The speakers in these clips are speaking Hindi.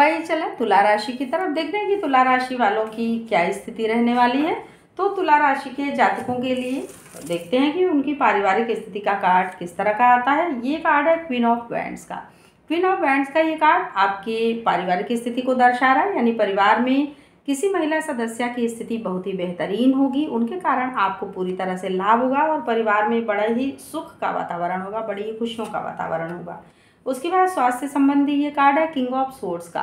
आइए चलें तुला राशि की तरफ, देखते हैं कि तुला राशि वालों की क्या स्थिति रहने वाली है। तो तुला राशि के जातकों के लिए देखते हैं कि उनकी पारिवारिक स्थिति का कार्ड किस तरह का आता है। ये कार्ड है क्वीन ऑफ वैंड्स का। क्वीन ऑफ वैंड्स का ये कार्ड आपके पारिवारिक स्थिति को दर्शा रहा है, यानी परिवार में किसी महिला सदस्य की स्थिति बहुत ही बेहतरीन होगी। उनके कारण आपको पूरी तरह से लाभ होगा और परिवार में बड़ा ही सुख का वातावरण होगा, बड़ी ही खुशियों का वातावरण होगा। उसके बाद स्वास्थ्य संबंधी ये कार्ड है किंग ऑफ सोर्ड्स का।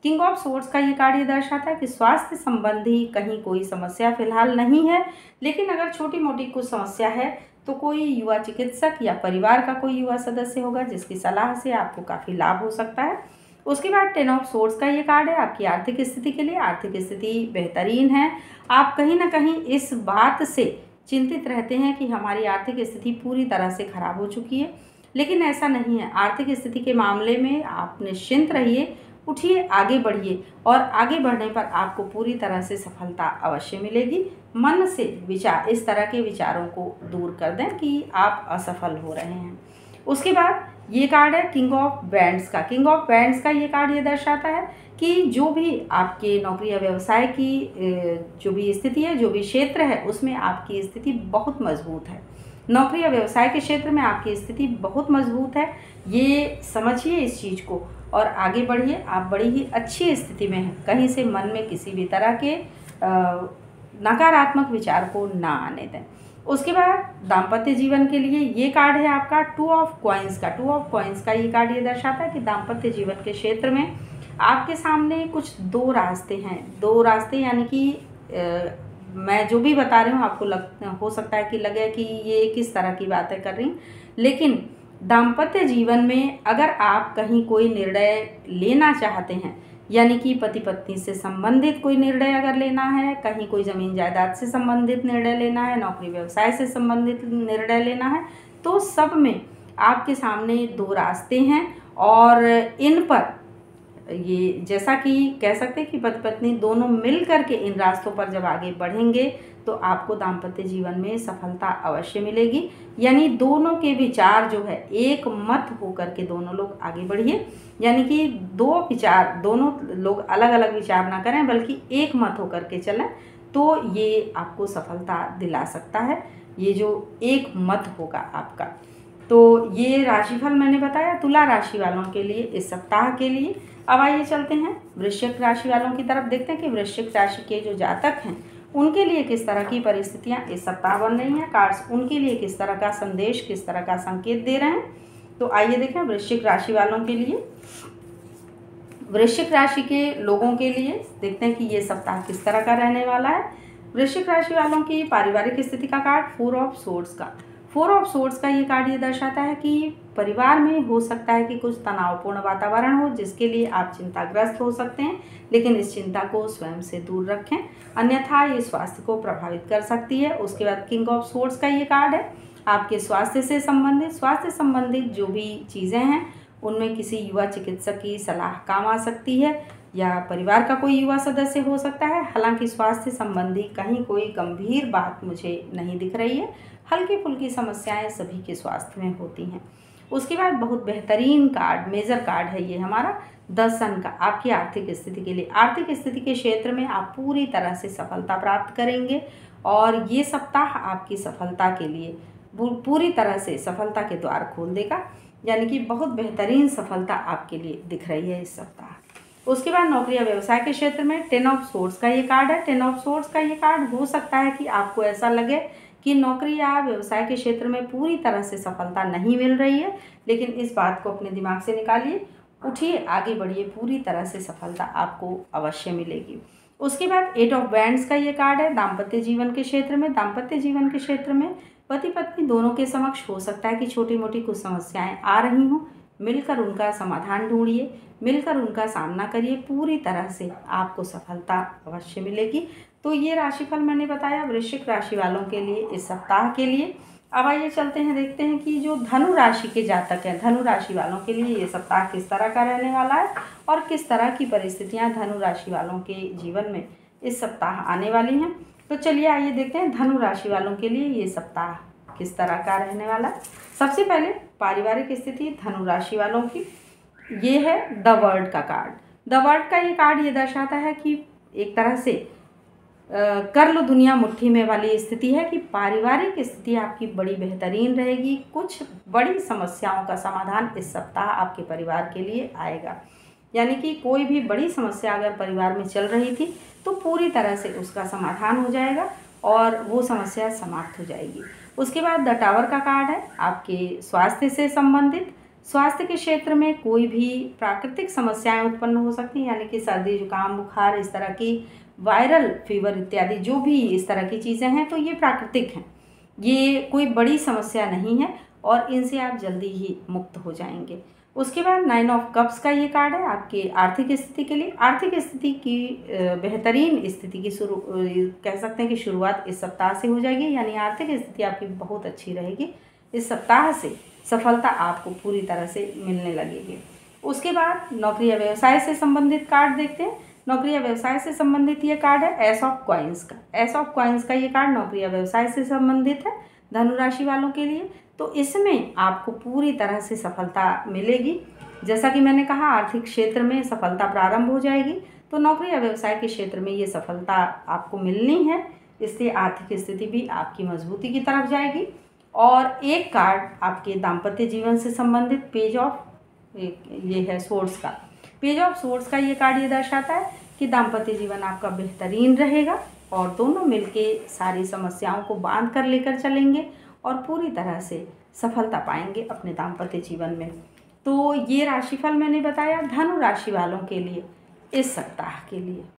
किंग ऑफ सोर्ड्स का ये कार्ड ये दर्शाता है कि स्वास्थ्य संबंधी कहीं कोई समस्या फिलहाल नहीं है, लेकिन अगर छोटी मोटी कुछ समस्या है तो कोई युवा चिकित्सक या परिवार का कोई युवा सदस्य होगा जिसकी सलाह से आपको काफ़ी लाभ हो सकता है। उसके बाद 10 ऑफ सोर्ड्स का ये कार्ड है आपकी आर्थिक स्थिति के लिए। आर्थिक स्थिति बेहतरीन है। आप कहीं ना कहीं इस बात से चिंतित रहते हैं कि हमारी आर्थिक स्थिति पूरी तरह से खराब हो चुकी है, लेकिन ऐसा नहीं है। आर्थिक स्थिति के मामले में आप निश्चिंत रहिए, उठिए, आगे बढ़िए और आगे बढ़ने पर आपको पूरी तरह से सफलता अवश्य मिलेगी। मन से विचार, इस तरह के विचारों को दूर कर दें कि आप असफल हो रहे हैं। उसके बाद ये कार्ड है किंग ऑफ वैंड्स का। किंग ऑफ वैंड्स का ये कार्ड ये दर्शाता है कि जो भी आपके नौकरी या व्यवसाय की जो भी स्थिति है, जो भी क्षेत्र है, उसमें आपकी स्थिति बहुत मजबूत है। नौकरी या व्यवसाय के क्षेत्र में आपकी स्थिति बहुत मजबूत है। ये समझिए इस चीज़ को और आगे बढ़िए। आप बड़ी ही अच्छी स्थिति में हैं। कहीं से मन में किसी भी तरह के नकारात्मक विचार को ना आने दें। उसके बाद दाम्पत्य जीवन के लिए ये कार्ड है आपका 2 ऑफ कॉइन्स का। 2 ऑफ कॉइन्स का ये कार्ड ये दर्शाता है कि दाम्पत्य जीवन के क्षेत्र में आपके सामने कुछ दो रास्ते हैं। दो रास्ते यानी कि मैं जो भी बता रही हूँ आपको हो सकता है कि लगे कि ये किस तरह की बातें कर रही, लेकिन दाम्पत्य जीवन में अगर आप कहीं कोई निर्णय लेना चाहते हैं, यानी कि पति पत्नी से संबंधित कोई निर्णय अगर लेना है, कहीं कोई ज़मीन जायदाद से संबंधित निर्णय लेना है, नौकरी व्यवसाय से संबंधित निर्णय लेना है, तो सब में आपके सामने दो रास्ते हैं और इन पर ये जैसा कि कह सकते हैं कि पति पत्नी दोनों मिल करके इन रास्तों पर जब आगे बढ़ेंगे तो आपको दाम्पत्य जीवन में सफलता अवश्य मिलेगी। यानी दोनों के विचार जो है एक मत होकर के दोनों लोग आगे बढ़िए, यानी कि दो विचार, दोनों लोग अलग अलग विचार ना करें बल्कि एक मत होकर के चलें, तो ये आपको सफलता दिला सकता है, ये जो एक मत होगा आपका। तो ये राशिफल मैंने बताया तुला राशि वालों के लिए इस सप्ताह के लिए। अब आइए चलते हैं वृश्चिक राशि वालों की तरफ, देखते हैं कि वृश्चिक राशि के जो जातक हैं उनके लिए किस तरह की परिस्थितियां इस सप्ताह बन रही हैं। कार्ड्स उनके लिए किस तरह का संदेश, किस तरह का संकेत दे रहे हैं। तो आइए देखें वृश्चिक राशि वालों के लिए, वृश्चिक राशि के लोगों के लिए देखते हैं कि ये सप्ताह किस तरह का रहने वाला है। वृश्चिक राशि वालों की पारिवारिक स्थिति का कार्ड 4 ऑफ सोर्ड्स का। 4 ऑफ सोर्ड्स का ये कार्ड ये दर्शाता है कि परिवार में हो सकता है कि कुछ तनावपूर्ण वातावरण हो जिसके लिए आप चिंताग्रस्त हो सकते हैं, लेकिन इस चिंता को स्वयं से दूर रखें, अन्यथा ये स्वास्थ्य को प्रभावित कर सकती है। उसके बाद किंग ऑफ सोर्ड्स का ये कार्ड है आपके स्वास्थ्य से संबंधित, स्वास्थ्य संबंधित जो भी चीज़ें हैं उनमें किसी युवा चिकित्सक की सलाह काम आ सकती है या परिवार का कोई युवा सदस्य हो सकता है। हालांकि स्वास्थ्य संबंधी कहीं कोई गंभीर बात मुझे नहीं दिख रही है, हल्की फुल्की समस्याएं सभी के स्वास्थ्य में होती हैं। उसके बाद बहुत बेहतरीन कार्ड, मेजर कार्ड है ये हमारा 10 सन का आपकी आर्थिक स्थिति के लिए। आर्थिक स्थिति के क्षेत्र में आप पूरी तरह से सफलता प्राप्त करेंगे और ये सप्ताह आपकी सफलता के लिए पूरी तरह से सफलता के द्वार खोल देगा, यानी कि बहुत बेहतरीन सफलता आपके लिए दिख रही है इस सप्ताह। उसके बाद नौकरी या व्यवसाय के क्षेत्र में 10 ऑफ सोर्ड्स का ये कार्ड है। 10 ऑफ सोर्ड्स का ये कार्ड हो सकता है कि आपको ऐसा लगे कि नौकरी या व्यवसाय के क्षेत्र में पूरी तरह से सफलता नहीं मिल रही है, लेकिन इस बात को अपने दिमाग से निकालिए, उठिए, आगे बढ़िए, पूरी तरह से सफलता आपको अवश्य मिलेगी। उसके बाद 8 ऑफ वैंड्स का ये कार्ड है दाम्पत्य जीवन के क्षेत्र में। दाम्पत्य जीवन के क्षेत्र में पति पत्नी दोनों के समक्ष हो सकता है कि छोटी मोटी कुछ समस्याएं आ रही हों, मिलकर उनका समाधान ढूंढिए, मिलकर उनका सामना करिए, पूरी तरह से आपको सफलता अवश्य मिलेगी। तो ये राशिफल मैंने बताया वृश्चिक राशि वालों के लिए इस सप्ताह के लिए। अब आइए चलते हैं, देखते हैं कि जो धनु राशि के जातक हैं, धनु राशि वालों के लिए ये सप्ताह किस तरह का रहने वाला है और किस तरह की परिस्थितियां धनु राशि वालों के जीवन में इस सप्ताह आने वाली हैं। तो चलिए आइए देखते हैं धनु राशि वालों के लिए ये सप्ताह किस तरह का रहने वाला है। सबसे पहले पारिवारिक स्थिति धनु राशि वालों की, ये है द वर्ल्ड का कार्ड। द वर्ल्ड का ये कार्ड ये दर्शाता है कि एक तरह से कर लो दुनिया मुट्ठी में वाली स्थिति है कि पारिवारिक स्थिति आपकी बड़ी बेहतरीन रहेगी। कुछ बड़ी समस्याओं का समाधान इस सप्ताह आपके परिवार के लिए आएगा, यानी कि कोई भी बड़ी समस्या अगर परिवार में चल रही थी तो पूरी तरह से उसका समाधान हो जाएगा और वो समस्या समाप्त हो जाएगी। उसके बाद द टावर का कार्ड है आपके स्वास्थ्य से संबंधित। स्वास्थ्य के क्षेत्र में कोई भी प्राकृतिक समस्याएं उत्पन्न हो सकती हैं, यानी कि सर्दी जुकाम बुखार इस तरह की वायरल फीवर इत्यादि जो भी इस तरह की चीज़ें हैं तो ये प्राकृतिक हैं, ये कोई बड़ी समस्या नहीं है और इनसे आप जल्दी ही मुक्त हो जाएंगे। उसके बाद 9 ऑफ कप्स का ये कार्ड है आपके आर्थिक स्थिति के लिए। आर्थिक स्थिति की बेहतरीन स्थिति की कह सकते हैं कि शुरुआत इस सप्ताह से हो जाएगी, यानी आर्थिक स्थिति आपकी बहुत अच्छी रहेगी। इस सप्ताह से सफलता आपको पूरी तरह से मिलने लगेगी। उसके बाद नौकरी या व्यवसाय से संबंधित कार्ड देखते हैं। नौकरी या व्यवसाय से संबंधित ये कार्ड है एस ऑफ कॉइन्स का। एस ऑफ कॉइन्स का ये कार्ड नौकरी या व्यवसाय से संबंधित है धनु राशि वालों के लिए। तो इसमें आपको पूरी तरह से सफलता मिलेगी। जैसा कि मैंने कहा आर्थिक क्षेत्र में सफलता प्रारंभ हो जाएगी, तो नौकरी या व्यवसाय के क्षेत्र में ये सफलता आपको मिलनी है। इससे आर्थिक स्थिति भी आपकी मजबूती की तरफ जाएगी। और एक कार्ड आपके दाम्पत्य जीवन से संबंधित पेज ऑफ ये है सोर्स का। पेज ऑफ सोर्स का ये कार्ड ये दर्शाता है कि दाम्पत्य जीवन आपका बेहतरीन रहेगा और दोनों मिलके सारी समस्याओं को बांध कर लेकर चलेंगे और पूरी तरह से सफलता पाएंगे अपने दाम्पत्य जीवन में। तो ये राशिफल मैंने बताया धनु राशि वालों के लिए इस सप्ताह के लिए।